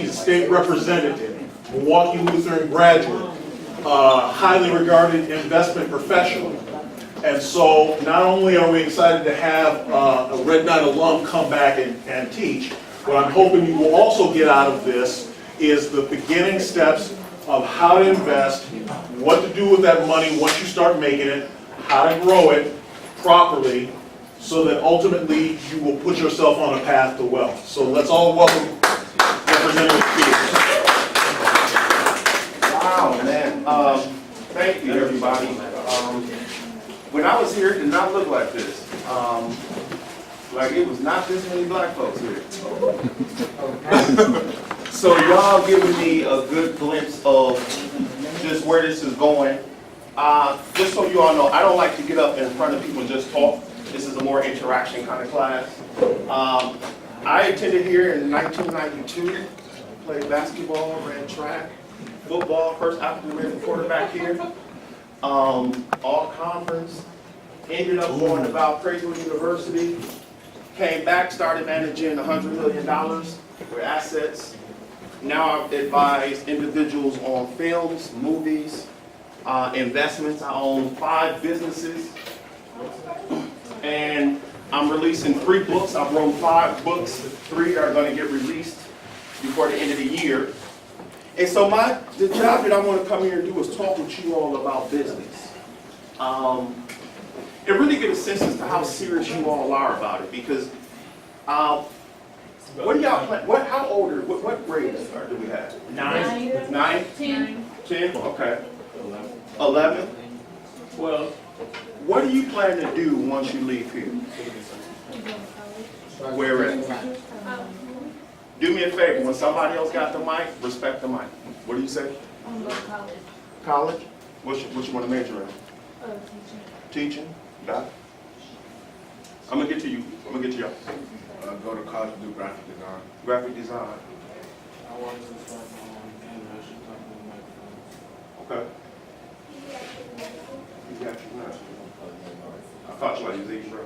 He's a state representative, Milwaukee Lutheran graduate, highly regarded investment professional. And so not only are we excited to have a Red Knight alum come back and teach, what I'm hoping you will also get out of this is the beginning steps of how to invest, what to do with that money once you start making it, how to grow it properly, so that ultimately you will put yourself on a path to wealth. So let's all welcome Representative Peters. Wow, man. Thank you, everybody. When I was here, it did not look like this. Like it was not this many black folks here. So y'all giving me a good glimpse of just where this is going. Just so you all know, I don't like to get up in front of people and just talk. This is a more interaction kind of class. I attended here in 1992, played basketball, ran track, football, first African-American quarterback here. All conference, ended up going to Valparaiso University, came back, started managing $100 million with assets. Now I advise individuals on films, movies, investments. I own 5 businesses, and I'm releasing 3 books. I've wrote 5 books, 3 are going to get released before the end of the year. And so the job that I want to come here and do is talk with you all about business. And really get a sense as to how serious you all are about it, because what do y'all plan? How old are, what grades do we have? 9? 9? 10? 10? Okay. 11? 12? What do you plan to do once you leave here? Where at? Do me a favor, when somebody else got the mic, respect the mic. What do you say? I'm going to college. College? What you want to major in? Teaching. Teaching? Got it? I'm going to get to you. I'm going to get to y'all. Go to college to do graphic design. Graphic design. I wanted to start my own animation company with my friends. Okay. You got you now. I thought you like music, bro.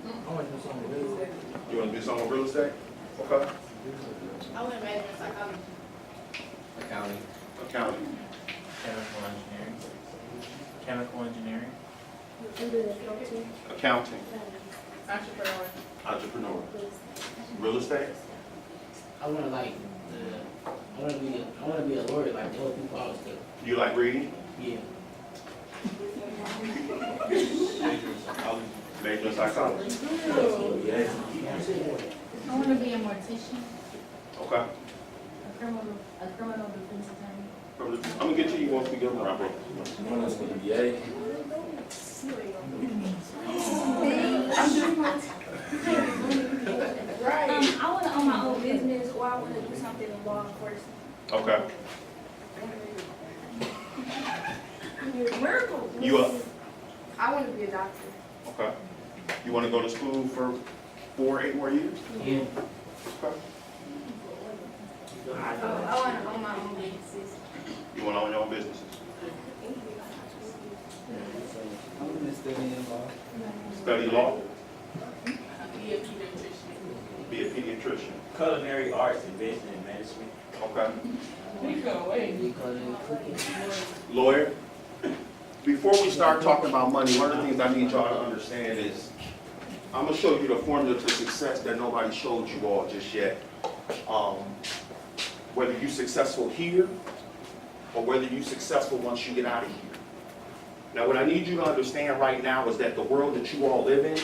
I want to do something with real estate. You want to do something with real estate? Okay. I want to major in psychology. Accounting. Accounting. Chemical engineering. Chemical engineering. Accounting. Entrepreneur. Entrepreneur. Real estate. I want to be a lawyer, like to help people out stuff. You like reading? Yeah. Major in psychology. I want to be a mortician. Okay. A criminal defense attorney. I'm going to get to you once we get around, bro. I want to own my own business, or I want to do something in law enforcement. Okay. You up? I want to be a doctor. Okay. You want to go to school for 8 more years? Yeah. Okay. I want to own my own businesses. You want to own your own businesses? I'm going to study in law. Study law? Be a pediatrician. Be a pediatrician? Culinary arts, invention, and management. Okay. Because of cooking. Lawyer? Before we start talking about money, one of the things I need y'all to understand is I'm going to show you the formula to success that nobody showed you all just yet. Whether you're successful here or whether you're successful once you get out of here. Now, what I need you to understand right now is that the world that you all live in,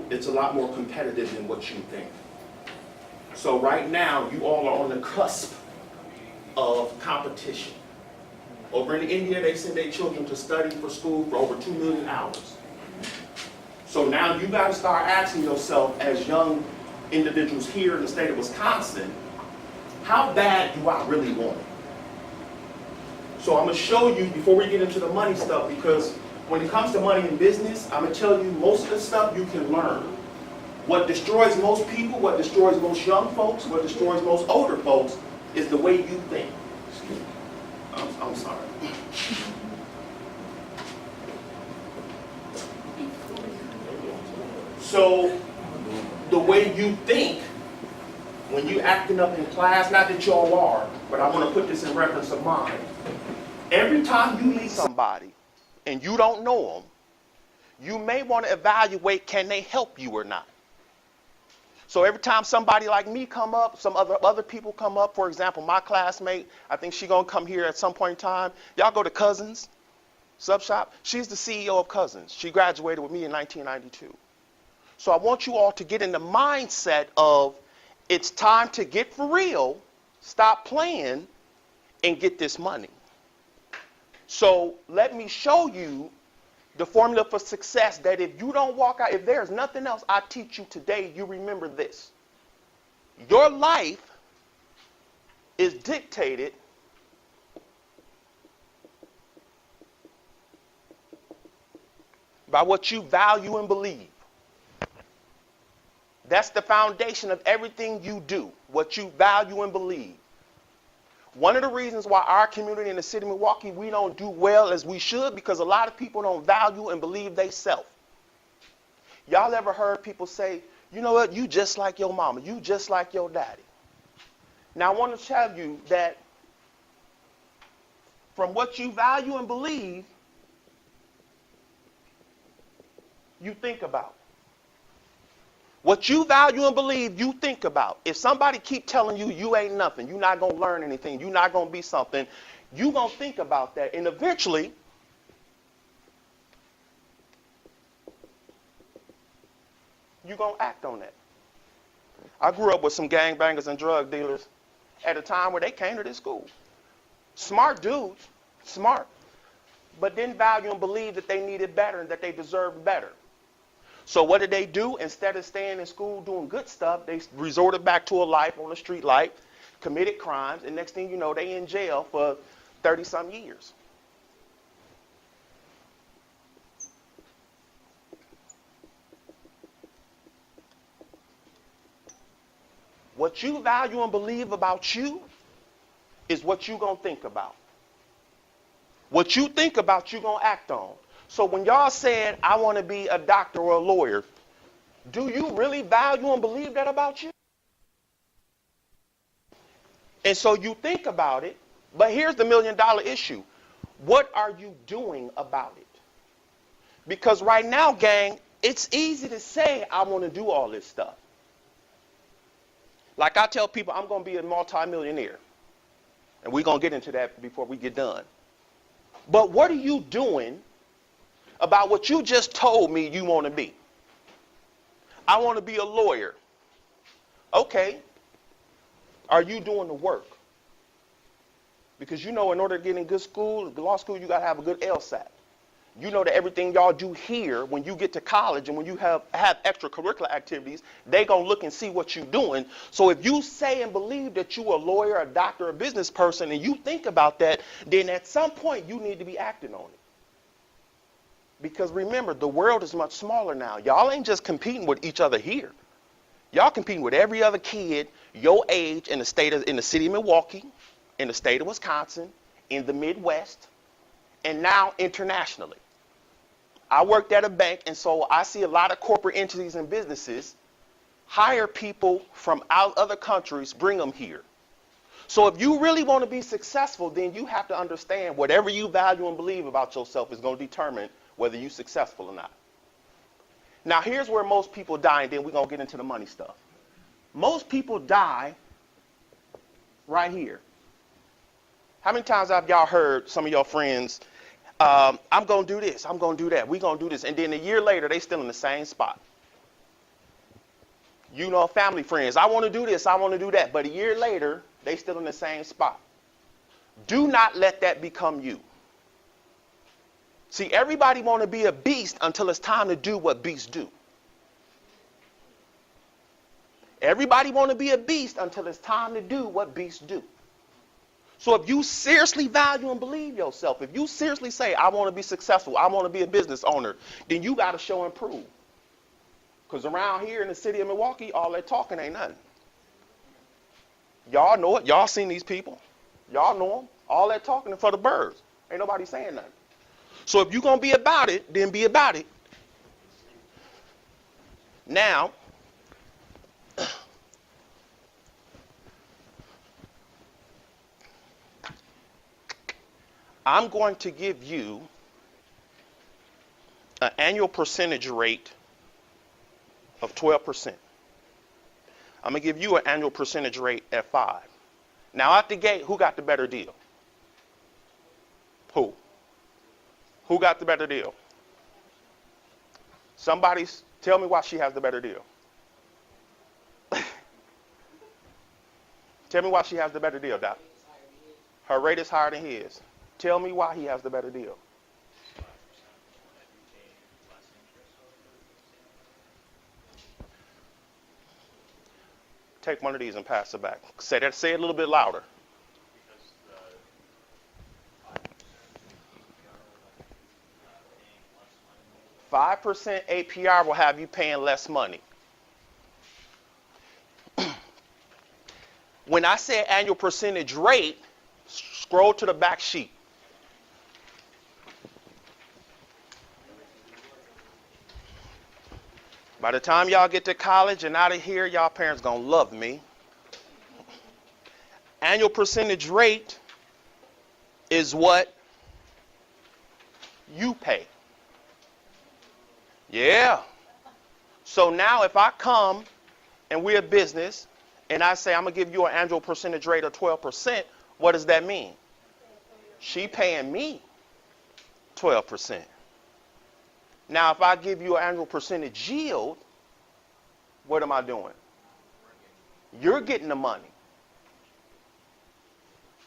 it's a lot more competitive than what you think. So right now, you all are on the cusp of competition. Over in India, they send their children to study for school for over 2 million hours. So now you got to start asking yourself, as young individuals here in the state of Wisconsin, how bad do I really want it? So I'm going to show you before we get into the money stuff, because when it comes to money in business, I'm going to tell you most of the stuff you can learn. What destroys most people, what destroys most young folks, what destroys most older folks is the way you think. I'm sorry. So the way you think when you acting up in class, not that y'all are, but I want to put this in reference of mine. Every time you meet somebody and you don't know them, you may want to evaluate, can they help you or not? So every time somebody like me come up, some other people come up, for example, my classmate, I think she's going to come here at some point in time. Y'all go to Cousins Sub Shop. She's the CEO of Cousins. She graduated with me in 1992. So I want you all to get in the mindset of it's time to get for real, stop playing, and get this money. So let me show you the formula for success that if you don't walk out, if there's nothing else I teach you today, you remember this. Your life is dictated by what you value and believe. That's the foundation of everything you do, what you value and believe. One of the reasons why our community in the city of Milwaukee, we don't do well as we should, because a lot of people don't value and believe they self. Y'all ever heard people say, you know what, you just like your mama, you just like your daddy. Now I want to tell you that from what you value and believe, you think about. What you value and believe, you think about. If somebody keep telling you you ain't nothing, you're not going to learn anything, you're not going to be something, you're going to think about that. And eventually, you're going to act on that. I grew up with some gangbangers and drug dealers at a time where they came to this school. Smart dudes, smart, but didn't value and believe that they needed better and that they deserved better. So what did they do? Instead of staying in school doing good stuff, they resorted back to a life on the street life, committed crimes, and next thing you know, they in jail for 30-some years. What you value and believe about you is what you're going to think about. What you think about, you're going to act on. So when y'all said, I want to be a doctor or a lawyer, do you really value and believe that about you? And so you think about it, but here's the $1 million issue. What are you doing about it? Because right now, gang, it's easy to say, I want to do all this stuff. Like I tell people, I'm going to be a multimillionaire. And we're going to get into that before we get done. But what are you doing about what you just told me you want to be? I want to be a lawyer. Okay. Are you doing the work? Because you know in order to get in good school, law school, you got to have a good LSAT. You know that everything y'all do here, when you get to college and when you have extracurricular activities, they going to look and see what you're doing. So if you say and believe that you're a lawyer, a doctor, a business person, and you think about that, then at some point you need to be acting on it. Because remember, the world is much smaller now. Y'all ain't just competing with each other here. Y'all competing with every other kid your age in the city of Milwaukee, in the state of Wisconsin, in the Midwest, and now internationally. I worked at a bank, and so I see a lot of corporate entities and businesses hire people from other countries, bring them here. So if you really want to be successful, then you have to understand whatever you value and believe about yourself is going to determine whether you're successful or not. Now here's where most people die, and then we're going to get into the money stuff. Most people die right here. How many times have y'all heard some of your friends, I'm going to do this, I'm going to do that, we're going to do this, and then a year later they still in the same spot? You know, family friends, I want to do this, I want to do that, but a year later they still in the same spot. Do not let that become you. See, everybody want to be a beast until it's time to do what beasts do. Everybody want to be a beast until it's time to do what beasts do. So if you seriously value and believe yourself, if you seriously say, I want to be successful, I want to be a business owner, then you got to show and prove. Because around here in the city of Milwaukee, all that talking ain't nothing. Y'all know it. Y'all seen these people. Y'all know them. All that talking is for the birds. Ain't nobody saying nothing. So if you're going to be about it, then be about it. Now, I'm going to give you an annual percentage rate of 12%. I'm going to give you an annual percentage rate at 5. Now, out the gate, who got the better deal? Who? Who got the better deal? Somebody tell me why she has the better deal. Tell me why she has the better deal, Doc. Her rate is higher than his. Tell me why he has the better deal. Take one of these and pass it back. Say that. Say it a little bit louder. 5% APR will have you paying less money. When I say annual percentage rate, scroll to the back sheet. By the time y'all get to college and out of here, y'all parents gonna love me. Annual percentage rate is what you pay. Yeah. So now if I come and we're a business and I say I'm gonna give you an annual percentage rate of 12%, what does that mean? She paying me 12%. Now if I give you an annual percentage yield, what am I doing? You're getting the money.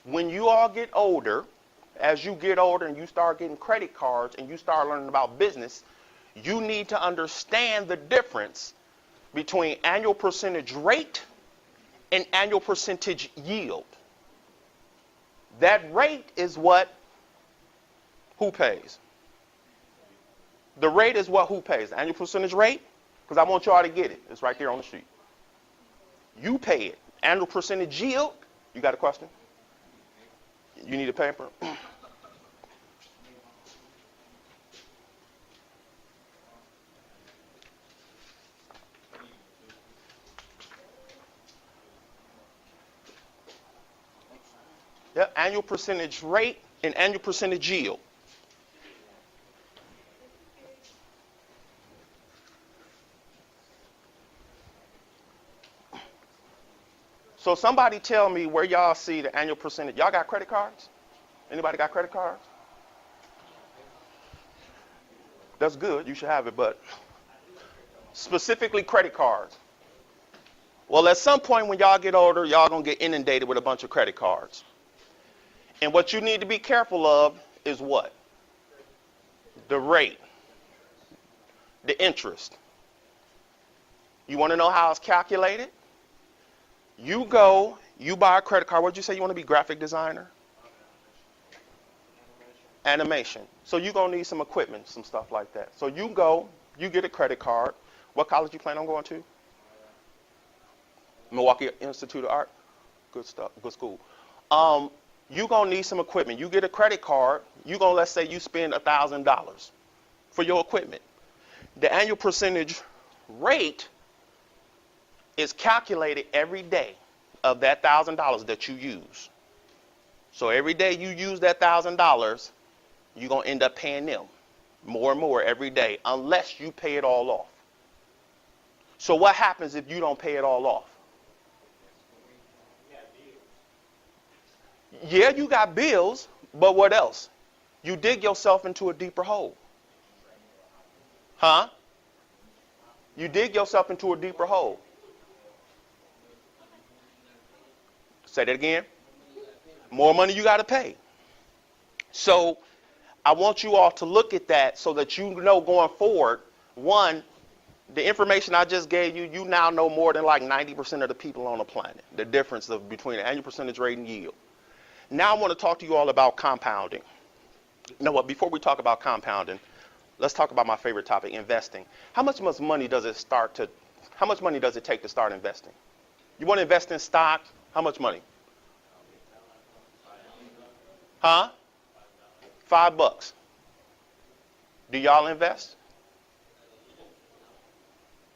When you all get older, as you get older and you start getting credit cards and you start learning about business, you need to understand the difference between annual percentage rate and annual percentage yield. That rate is what who pays. The rate is what who pays. The annual percentage rate, because I want y'all to get it. It's right there on the sheet. You pay it. Annual percentage yield, you got a question? You need a paper? Yeah, annual percentage rate and annual percentage yield. So somebody tell me where y'all see the annual percentage. Y'all got credit cards? Anybody got credit cards? That's good. You should have it, but specifically credit cards. Well, at some point when y'all get older, y'all going to get inundated with a bunch of credit cards. And what you need to be careful of is what? The rate. The interest. You want to know how it's calculated? You go, you buy a credit card. What did you say you want to be? Graphic designer? Animation. So you're going to need some equipment, some stuff like that. So you go, you get a credit card. What college you plan on going to? Milwaukee Institute of Art? Good stuff, good school. You're going to need some equipment. You get a credit card. You're going to, let's say you spend $1,000 for your equipment. The annual percentage rate is calculated every day of that $1,000 that you use. So every day you use that $1,000, you're going to end up paying them more and more every day unless you pay it all off. So what happens if you don't pay it all off? Yeah, you got bills, but what else? You dig yourself into a deeper hole. Huh? You dig yourself into a deeper hole. Say that again. More money you got to pay. So I want you all to look at that so that you know going forward, one, the information I just gave you, you now know more than like 90% of the people on the planet, the difference between the annual percentage rate and yield. Now I want to talk to you all about compounding. You know what, before we talk about compounding, let's talk about my favorite topic, investing. How much money does it take to start investing? You want to invest in stock? How much money? Huh? $5. Do y'all invest?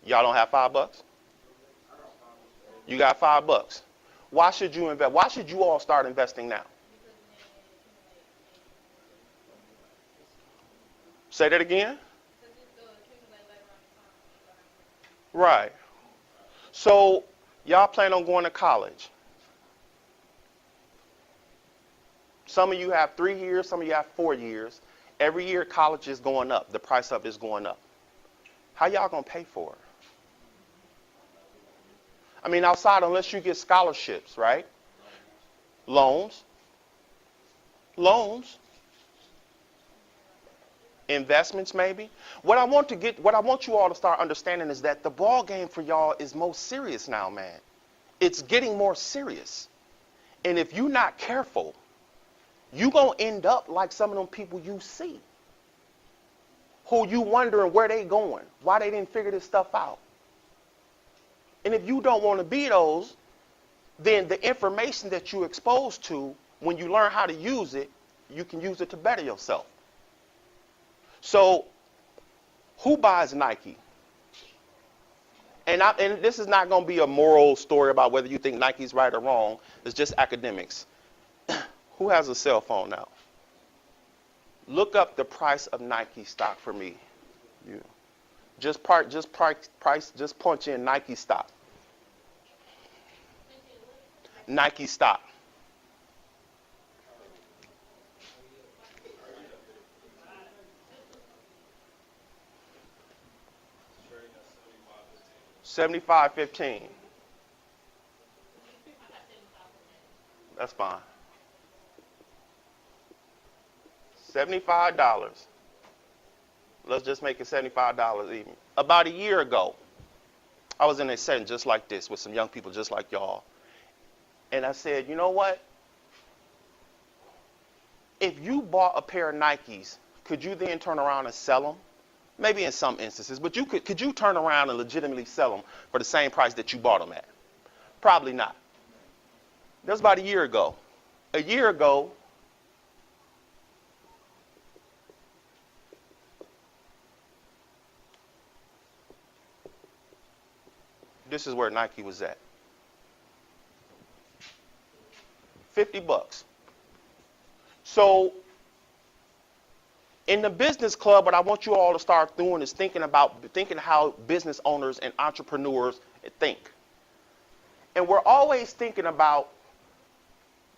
Y'all don't have $5? You got $5. Why should you invest? Why should you all start investing now? Say that again? Right. So y'all plan on going to college. Some of you have 3 years, some of you have 4 years. Every year college is going up. The price of it is going up. How y'all gonna pay for it? I mean, outside, unless you get scholarships, right? Loans. Loans. Investments, maybe. What I want you all to start understanding is that the ball game for y'all is most serious now, man. It's getting more serious. And if you're not careful, you're going to end up like some of them people you see, who you wondering where they going, why they didn't figure this stuff out. And if you don't want to be those, then the information that you're exposed to, when you learn how to use it, you can use it to better yourself. So, who buys Nike? And this is not going to be a moral story about whether you think Nike's right or wrong. It's just academics. Who has a cell phone now? Look up the price of Nike stock for me. Just punch in Nike stock. Nike stock. $75.15. That's fine. $75. Let's just make it $75 even. About a year ago, I was in a setting just like this with some young people just like y'all. And I said, you know what? If you bought a pair of Nikes, could you then turn around and sell them? Maybe in some instances, but could you turn around and legitimately sell them for the same price that you bought them at? Probably not. That was about a year ago. A year ago, this is where Nike was at. $50. So, in the business club, what I want you all to start doing is thinking how business owners and entrepreneurs think. And we're always thinking about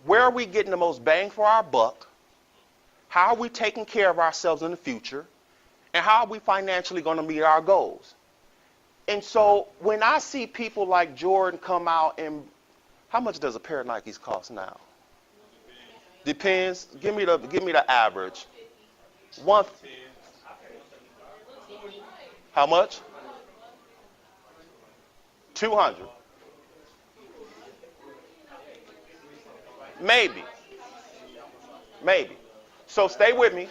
where are we getting the most bang for our buck, how are we taking care of ourselves in the future, and how are we financially going to meet our goals. And so when I see people like Jordan come out and how much does a pair of Nikes cost now? Depends. Give me the average. One. How much? 200. Maybe. So stay with me.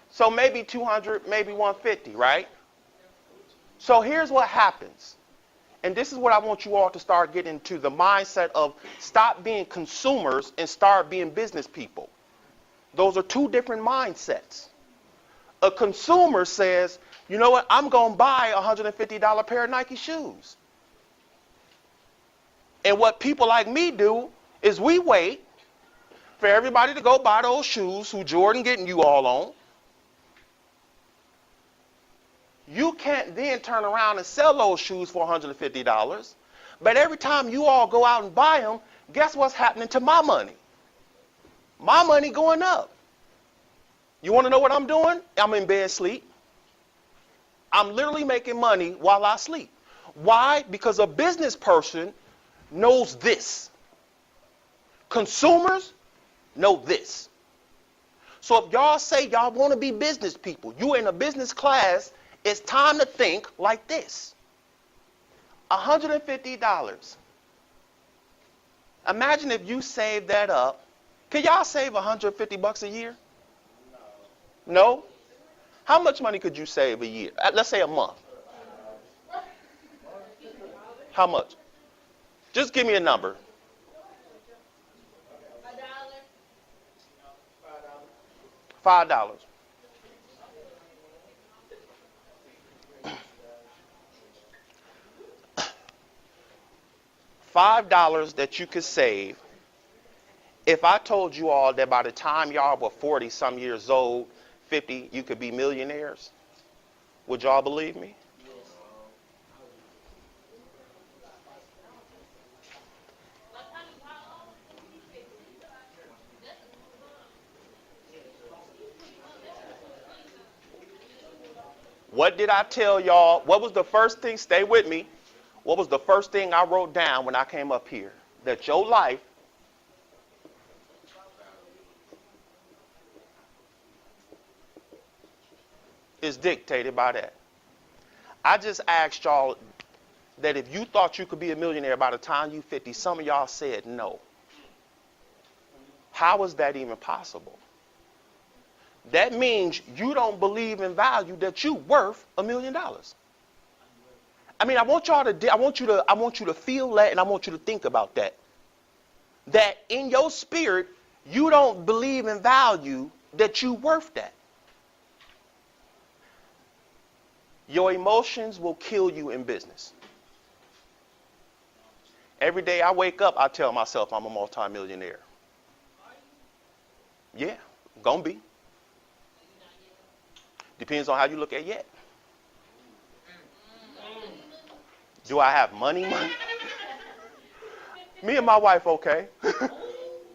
So maybe 200, maybe 150, right? So here's what happens. And this is what I want you all to start getting into, the mindset of stop being consumers and start being business people. Those are two different mindsets. A consumer says, you know what, I'm going to buy a $150 pair of Nike shoes. And what people like me do is we wait for everybody to go buy those shoes who Jordan getting you all on. You can't then turn around and sell those shoes for $150. But every time you all go out and buy them, guess what's happening to my money? My money going up. You want to know what I'm doing? I'm in bed sleep. I'm literally making money while I sleep. Why? Because a business person knows this. Consumers know this. So if y'all say y'all want to be business people, you in a business class, it's time to think like this. $150. Imagine if you save that up. Can y'all save $150 a year? No? How much money could you save a year? Let's say a month. How much? Just give me a number. $5. $5 that you could save If I told you all that by the time y'all were 40 some years old, 50, you could be millionaires, would y'all believe me? What did I tell y'all? What was the first thing? Stay with me. What was the first thing I wrote down when I came up here? That your life is dictated by that. I just asked y'all that if you thought you could be a millionaire by the time you 50, some of y'all said no. How is that even possible? That means you don't believe in value that you're worth $1 million. I mean, I want you to feel that, and I want you to think about that. That in your spirit, you don't believe in value that you're worth that. Your emotions will kill you in business. Every day I wake up, I tell myself I'm a multimillionaire. Yeah, gonna be. Depends on how you look at yet. Do I have money? Me and my wife, okay.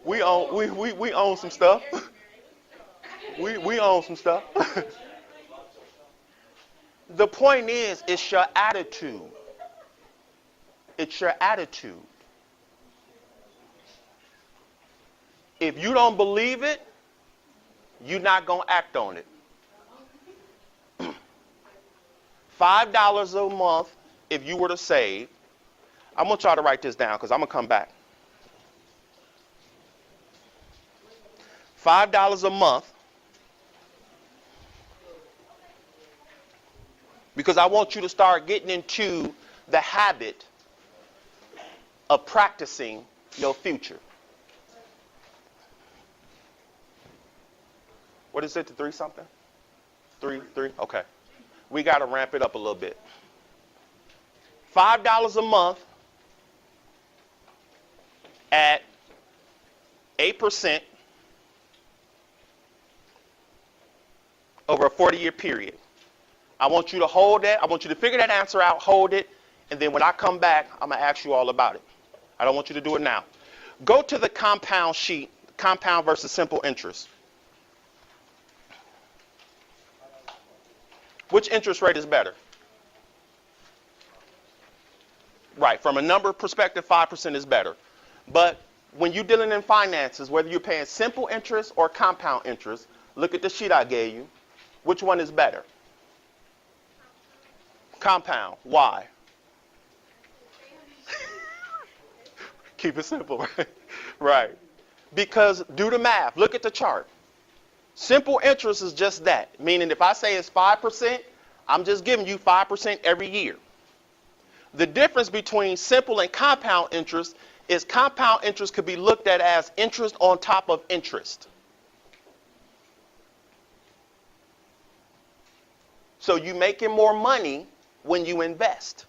we own some stuff. we own some stuff. The point is, it's your attitude. It's your attitude. If you don't believe it, you're not going to act on it. $5 a month if you were to save. I'm going to try to write this down because I'm going to come back. $5 a month. Because I want you to start getting into the habit of practicing your future. What is it, to 3 something? 3? Okay. We got to ramp it up a little bit. $5 a month at 8% over a 40-year period. I want you to hold that. I want you to figure that answer out, hold it, and then when I come back, I'm going to ask you all about it. I don't want you to do it now. Go to the compound sheet, compound versus simple interest. Which interest rate is better? Right, from a number perspective, 5% is better. But when you're dealing in finances, whether you're paying simple interest or compound interest, look at the sheet I gave you. Which one is better? Compound. Why? Keep it simple, right? Right. Because do the math. Look at the chart. Simple interest is just that. Meaning if I say it's 5%, I'm just giving you 5% every year. The difference between simple and compound interest is compound interest could be looked at as interest on top of interest. So you're making more money when you invest.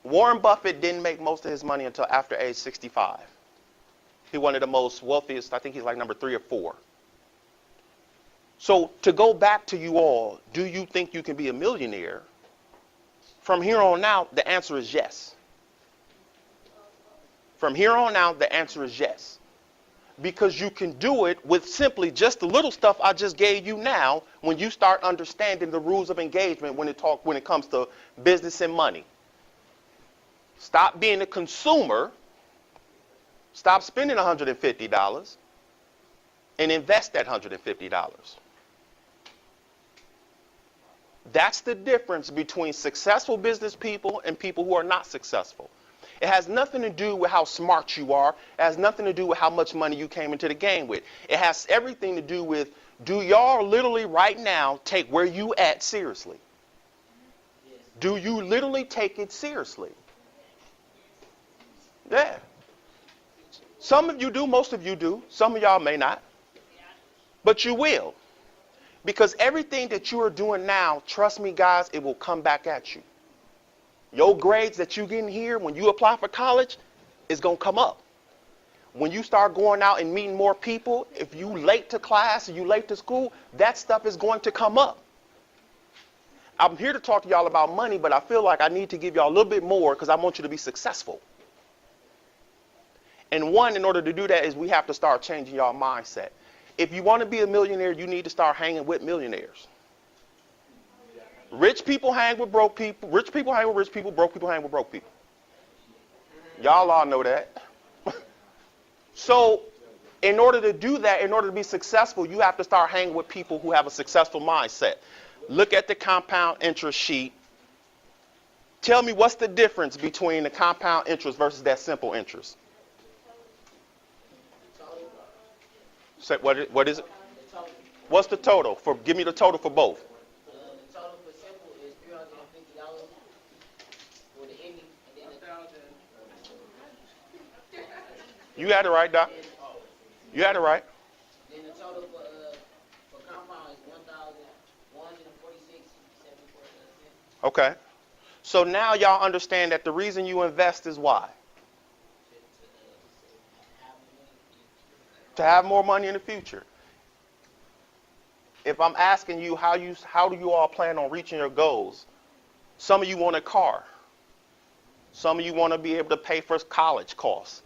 Warren Buffett didn't make most of his money until after age 65. He's one of the most wealthiest. I think he's like number 3 or 4. So to go back to you all, do you think you can be a millionaire? From here on out, the answer is yes. From here on out, the answer is yes. Because you can do it with simply just the little stuff I just gave you now when you start understanding the rules of engagement when it comes to business and money. Stop being a consumer. Stop spending $150 and invest that $150. That's the difference between successful business people and people who are not successful. It has nothing to do with how smart you are. It has nothing to do with how much money you came into the game with. It has everything to do with, do y'all literally right now take where you at seriously? Do you literally take it seriously? Yeah. Some of you do, most of you do. Some of y'all may not. But you will. Because everything that you are doing now, trust me guys, it will come back at you. Your grades that you get in here when you apply for college is going to come up. When you start going out and meeting more people, if you late to class or you late to school, that stuff is going to come up. I'm here to talk to y'all about money, but I feel like I need to give y'all a little bit more because I want you to be successful. And one, in order to do that, is we have to start changing y'all mindset. If you want to be a millionaire, you need to start hanging with millionaires. Rich people hang with broke people. Rich people hang with rich people. Broke people hang with broke people. Y'all all know that. So in order to do that, in order to be successful, you have to start hanging with people who have a successful mindset. Look at the compound interest sheet. Tell me what's the difference between the compound interest versus that simple interest. Say, what is it? What's the total? Give me the total for both. The total for simple is $350 for the ending, and then You had it right, Doc. You had it right. the total for compound is $1,146.74. Okay. So now y'all understand that the reason you invest is why? To have more money in the future. If I'm asking you how do you all plan on reaching your goals? Some of you want a car. Some of you want to be able to pay for college costs.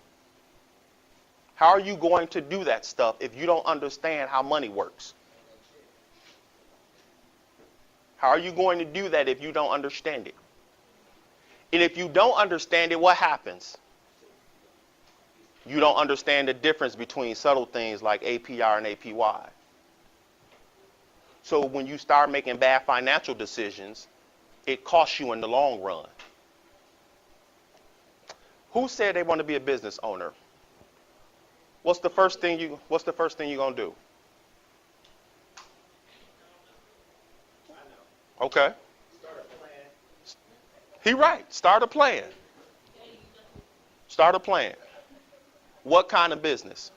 How are you going to do that stuff if you don't understand how money works? How are you going to do that if you don't understand it? And if you don't understand it, what happens? You don't understand the difference between subtle things like APR and APY. So when you start making bad financial decisions, it costs you in the long run. Who said they want to be a business owner? What's the first thing you're gonna do? Okay. He right. Start a plan. Start a plan. What kind of business?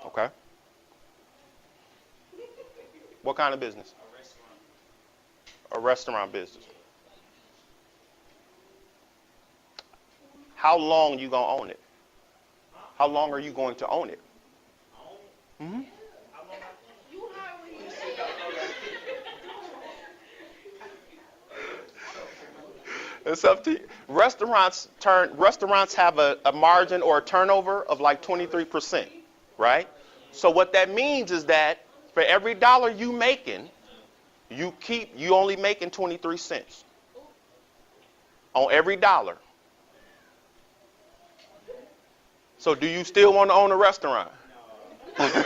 Okay. What kind of business? A restaurant business. How long you gonna own it? How long are you going to own it? Mm-hmm. It's up to you. Restaurants have a margin or a turnover of like 23%, right? So what that means is that for every dollar you making, you only making 23 cents on every dollar. So do you still want to own a restaurant? No.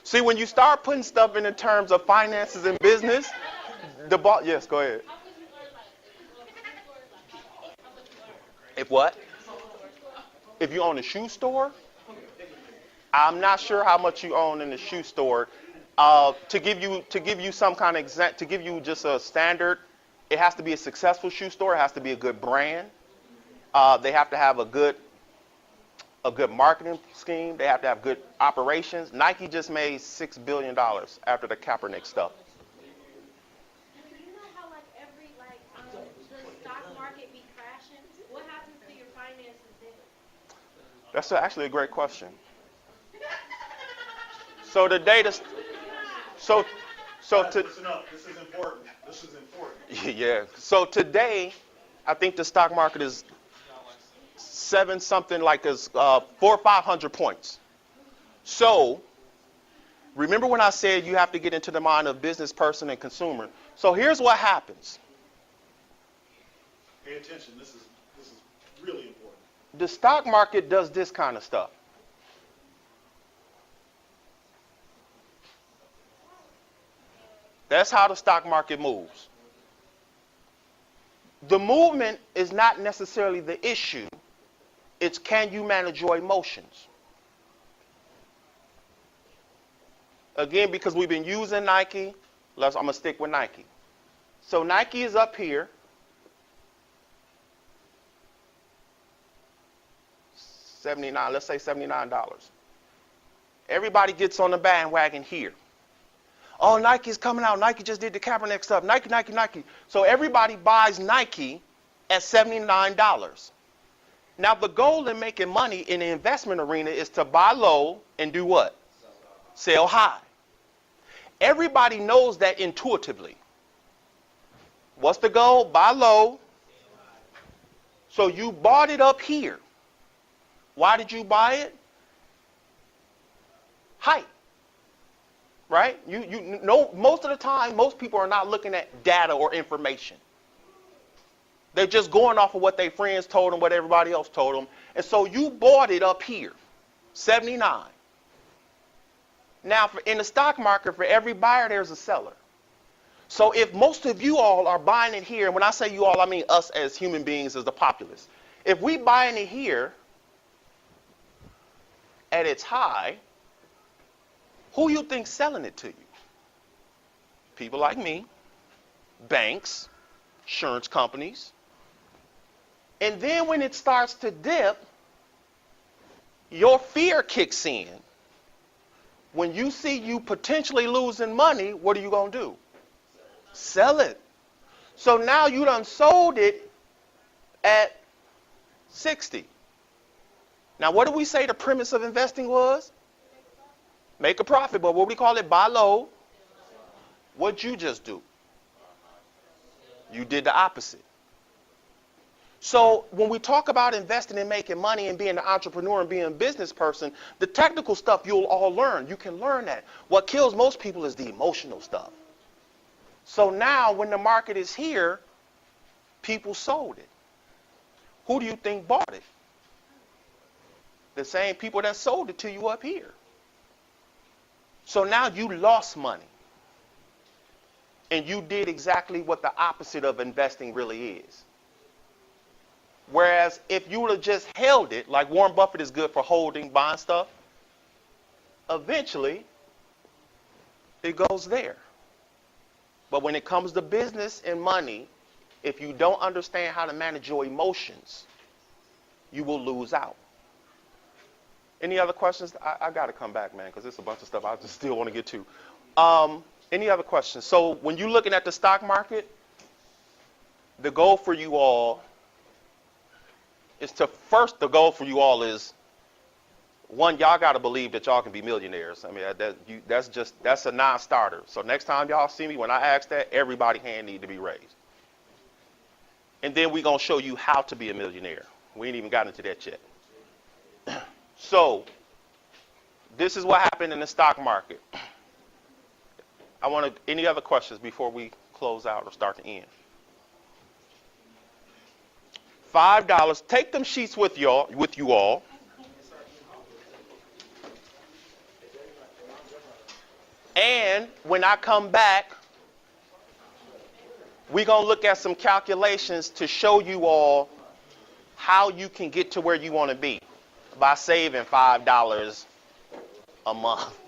See, when you start putting stuff in terms of finances and business, yes, go ahead. If what? If you own a shoe store? I'm not sure how much you own in the shoe store. To give you some kind of to give you just a standard, it has to be a successful shoe store. It has to be a good brand. They have to have a good marketing scheme. They have to have good operations. Nike just made $6 billion after the Kaepernick stuff. You know how the stock market be crashing? What happens to your finances then? That's actually a great question. So the data. Listen up. This is important. This is important. Yeah. So today, I think the stock market is 400 or 500 points. So remember when I said you have to get into the mind of business person and consumer. So here's what happens. Pay attention. This is really important. The stock market does this kind of stuff. That's how the stock market moves. The movement is not necessarily the issue. It's can you manage your emotions? Again, because we've been using Nike, I'm going to stick with Nike. So Nike is up here. 79, let's say $79. Everybody gets on the bandwagon here. Oh, Nike's coming out. Nike just did the Kaepernick stuff. Nike, Nike, Nike. So everybody buys Nike at $79. Now, the goal in making money in the investment arena is to buy low and do what? Sell high. Everybody knows that intuitively. What's the goal? Buy low. So you bought it up here. Why did you buy it? Hype. Right? You know, most of the time, most people are not looking at data or information. They're just going off of what their friends told them, what everybody else told them. And so you bought it up here, 79. Now, in the stock market, for every buyer, there's a seller. So if most of you all are buying it here, and when I say you all, I mean us as human beings, as the populace. If we buying it here at its high, who you think selling it to you? People like me, banks, insurance companies. And then when it starts to dip, your fear kicks in. When you see you potentially losing money, what are you going to do? Sell it. So now you done sold it at 60. Now, what do we say the premise of investing was? Make a profit, but what we call it, buy low. What'd you just do? You did the opposite. So when we talk about investing and making money and being an entrepreneur and being a business person, the technical stuff you'll all learn. You can learn that. What kills most people is the emotional stuff. So now when the market is here, people sold it. Who do you think bought it? The same people that sold it to you up here. So now you lost money. And you did exactly what the opposite of investing really is. Whereas if you would have just held it, like Warren Buffett is good for holding, buying stuff, eventually it goes there. But when it comes to business and money, if you don't understand how to manage your emotions, you will lose out. Any other questions? I got to come back, man, because there's a bunch of stuff I just still want to get to. Any other questions? So when you're looking at the stock market, the goal for you all is to first, the goal for you all is, one, y'all got to believe that y'all can be millionaires. I mean, that's a non-starter. So next time y'all see me, when I ask that, everybody's hand need to be raised. And then we're going to show you how to be a millionaire. We ain't even got into that yet. So this is what happened in the stock market. Any other questions before we close out or start to end? $5. Take them sheets with you all. And when I come back, we're going to look at some calculations to show you all how you can get to where you want to be by saving $5 a month.